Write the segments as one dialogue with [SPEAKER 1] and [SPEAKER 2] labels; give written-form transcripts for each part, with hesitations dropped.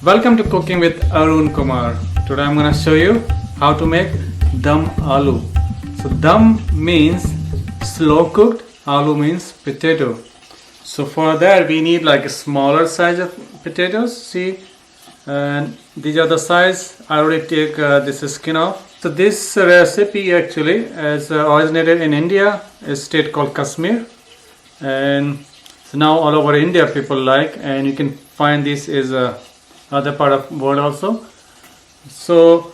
[SPEAKER 1] Welcome to Cooking with Arun Kumar. Today I'm going to show you how to make dum aloo. So dum means slow cooked, aloo means potato. So for that we need like a smaller size of potatoes. See, and these are the size. I already take this skin off. So this recipe actually is originated in India, a state called Kashmir, and so now all over India people like, and you can find this is other part of world also. So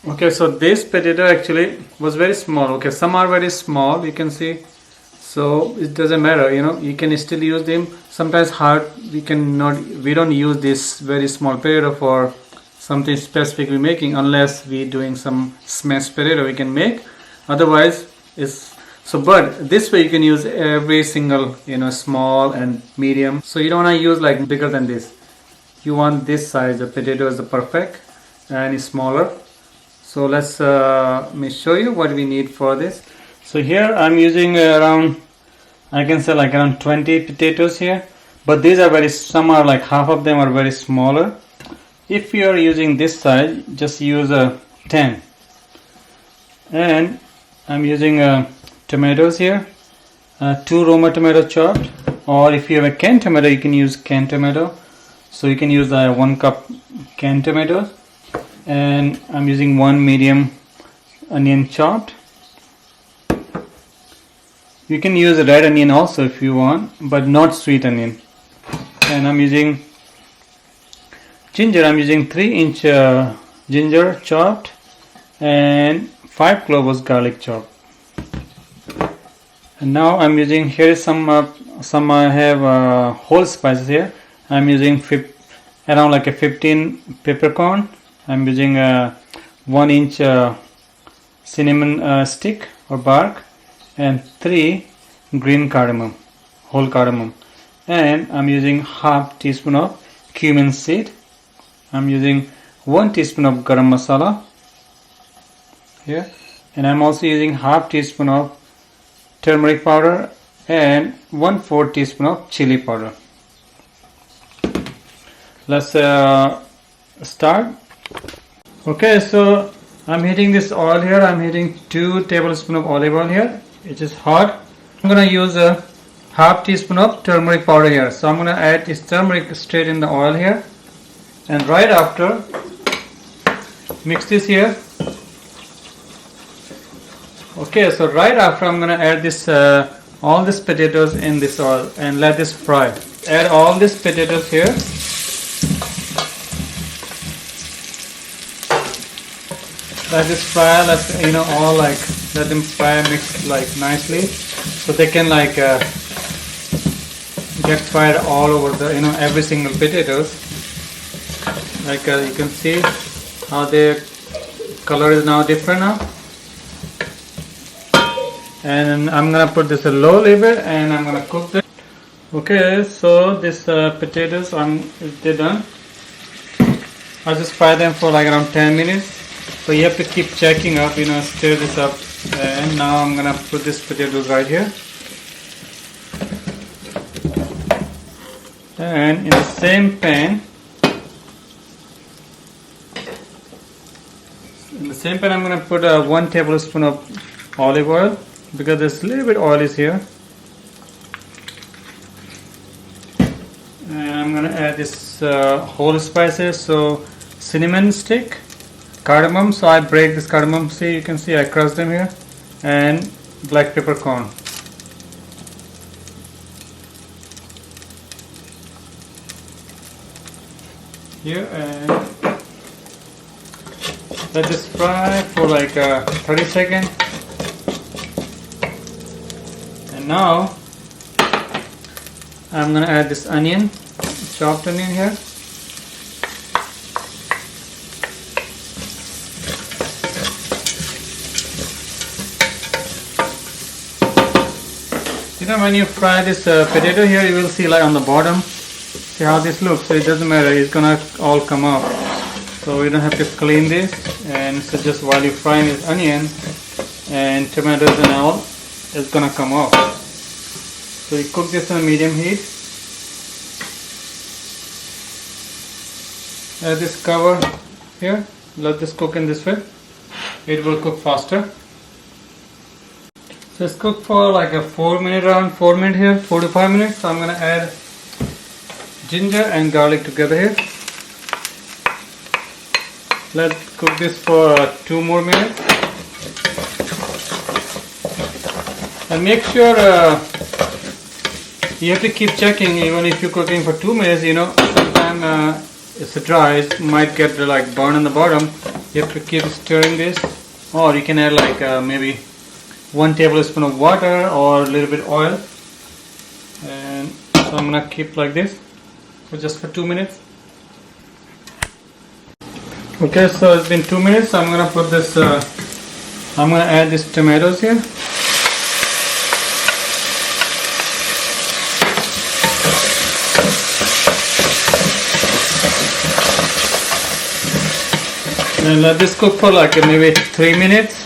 [SPEAKER 1] okay, so this potato actually was very small. Okay, some are very small, you can see. So it doesn't matter, you can still use them. Sometimes hard, we don't use this very small potato for something specific we're making, unless we're doing some smashed potato we can make. Otherwise it's so, but this way you can use every single small and medium. So you don't want to use like bigger than this. You want this size. The potato is the perfect and it's smaller. So let me show you what we need for this. So here I'm using around, I can say like around 20 potatoes here, but these are some are like half of them are very smaller. If you are using this size, just use 10. And I'm using tomatoes here, 2 Roma tomato chopped, or if you have a canned tomato you can use canned tomato. So you can use 1 cup canned tomatoes, and I'm using 1 medium onion chopped. You can use a red onion also if you want, but not sweet onion. And I'm using ginger. I'm using 3-inch ginger chopped and 5 cloves garlic chopped. And now I'm using, here is some I have whole spices here. I'm using around like a 15 peppercorn. I'm using 1-inch cinnamon stick or bark, and 3 green cardamom, whole cardamom. And I'm using half teaspoon of cumin seed. I'm using 1 teaspoon of garam masala here, and I'm also using half teaspoon of turmeric powder and 1/4 teaspoon of chili powder. Let's start. Okay, so I'm heating this oil here. I'm heating 2 tablespoons of olive oil here. It is hot. I'm gonna use a half teaspoon of turmeric powder here. So I'm gonna add this turmeric straight in the oil here, and right after mix this here. Okay, so right after I'm gonna add this all these potatoes in this oil and let this fry. Add all these potatoes here. Let this fry. All like let them fry, mix like nicely, so they can like get fried all over the every single potatoes. Like you can see how the color is now different now. And I'm gonna put this a low level and I'm gonna cook this. Okay, so this potatoes they're done. I'll just fry them for like around 10 minutes. So you have to keep checking up, stir this up. And now I'm gonna put this potatoes right here. And in the same pan, I'm gonna put 1 tablespoon of olive oil, because there's a little bit oil is here. And I'm gonna add this whole spices. So cinnamon stick, cardamom. So I break this cardamom. See, you can see I crushed them here, and black peppercorn. Here, and let this fry for like 30 seconds. And now I'm gonna add this onion, chopped onion here. When you fry this potato here, you will see like on the bottom, see how this looks. So it doesn't matter, it's gonna all come out. So you don't have to clean this. And so just while you frying this onion and tomatoes and all, it's gonna come off. So you cook this on medium heat. add this cover here. Let this cook in this way. It will cook faster. So it's cooked for like a 4 minute, around 4 minutes here, 4 to 5 minutes. So I'm gonna add ginger and garlic together here. Let's cook this for 2 more minutes. And make sure you have to keep checking. Even if you're cooking for 2 minutes, you know, sometimes it's dry, it might get like burn on the bottom. You have to keep stirring this, or you can add like maybe 1 tablespoon of water or a little bit oil. And so I'm gonna keep like this for just for 2 minutes. Okay, so it's been 2 minutes. So I'm gonna put this. I'm gonna add these tomatoes here. And let this cook for like maybe 3 minutes.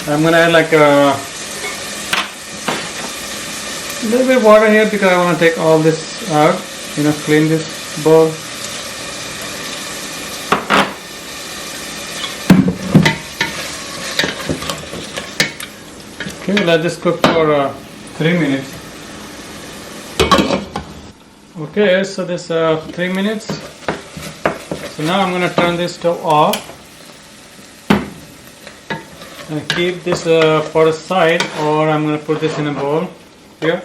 [SPEAKER 1] I'm gonna add like a little bit of water here because I want to take all this out, you know, clean this bowl. Okay, let this cook for 3 minutes. Okay, so this 3 minutes. So now I'm gonna turn this stove off and keep this for a side, or I'm gonna put this in a bowl here.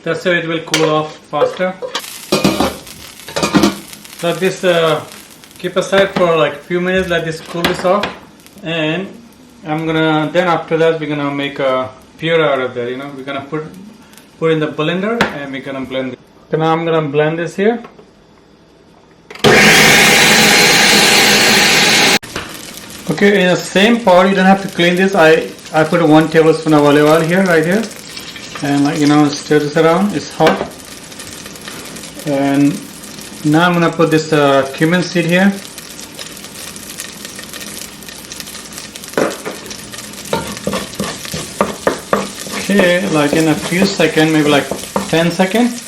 [SPEAKER 1] That's how it will cool off faster. Let this keep aside for like few minutes. Let this cool this off, and then after that we're gonna make a puree out of that. You know, we're gonna put in the blender and we're gonna blend it. So now I'm gonna blend this here. Okay, in the same pot, you don't have to clean this. I put 1 tablespoon of olive oil here, right here, and like, you know, stir this around. It's hot. And now I'm gonna put this cumin seed here. Okay, like in a few seconds, maybe like 10 seconds,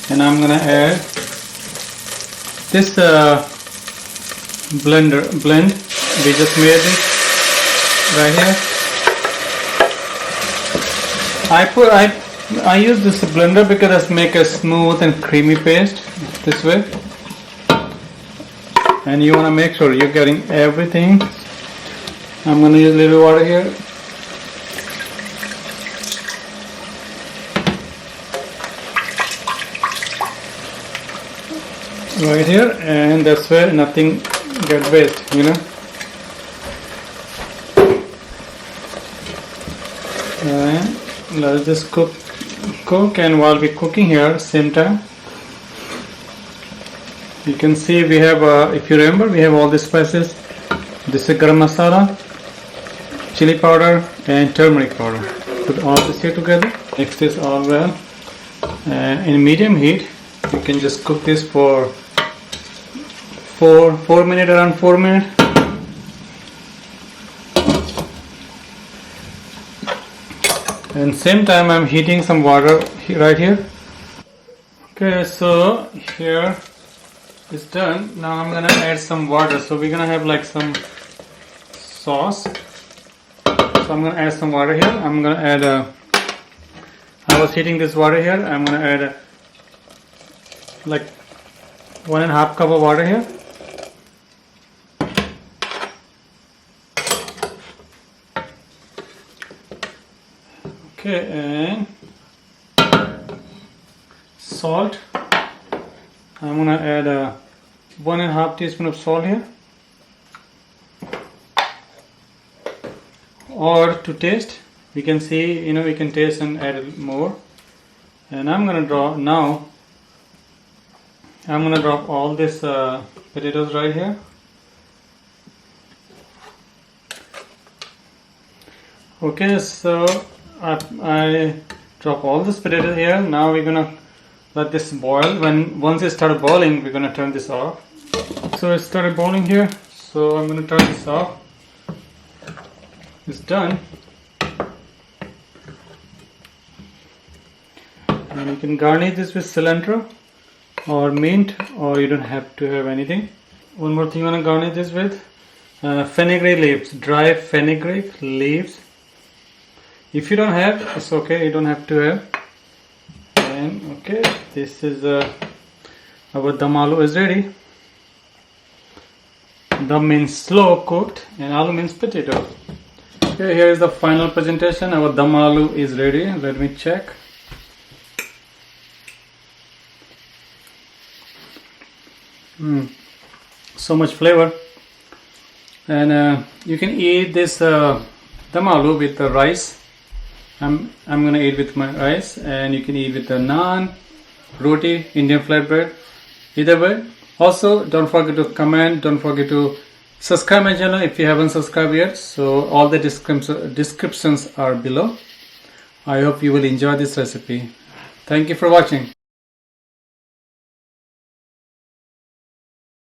[SPEAKER 1] and I'm gonna add this blend we just made it right here. I use this blender because it makes a smooth and creamy paste this way, and you want to make sure you're getting everything. I'm gonna use a little water here. Right here, and that's where nothing gets waste, you know. And let's just cook, and while we're cooking here, same time, you can see we have, if you remember, we have all the spices. This is garam masala, chili powder, and turmeric powder. Put all this here together, mix this all well, and in medium heat, you can just cook this for 4 minutes, around 4 minutes. And same time I'm heating some water right here. Okay, so here it's done. Now I'm gonna add some water. So we're gonna have like some sauce. So I'm gonna add some water here. I'm gonna add I was heating this water here. I'm gonna add like 1.5 cup of water here. Okay, and salt. I'm gonna add 1.5 teaspoon of salt here, or to taste. We can see, you know, we can taste and add more. And I'm gonna drop all this potatoes right here. Okay, so I drop all this potato here. Now we're gonna let this boil. Once it started boiling, we're gonna turn this off. So it started boiling here, so I'm gonna turn this off. It's done. And you can garnish this with cilantro or mint, or you don't have to have anything. One more thing you want to garnish this with fenugreek leaves, dry fenugreek leaves. If you don't have, it's okay, you don't have to have. And okay, this is our dum aloo is ready. Dum means slow cooked and aloo means potato. Okay, here is the final presentation. Our dum aloo is ready. Let me check. So much flavor. And you can eat this dum aloo with the rice. I'm gonna eat with my rice, and you can eat with the naan, roti, Indian flatbread, either way. Also, don't forget to comment, don't forget to subscribe my channel if you haven't subscribed yet. So all the descriptions are below. I hope you will enjoy this recipe. Thank you for watching.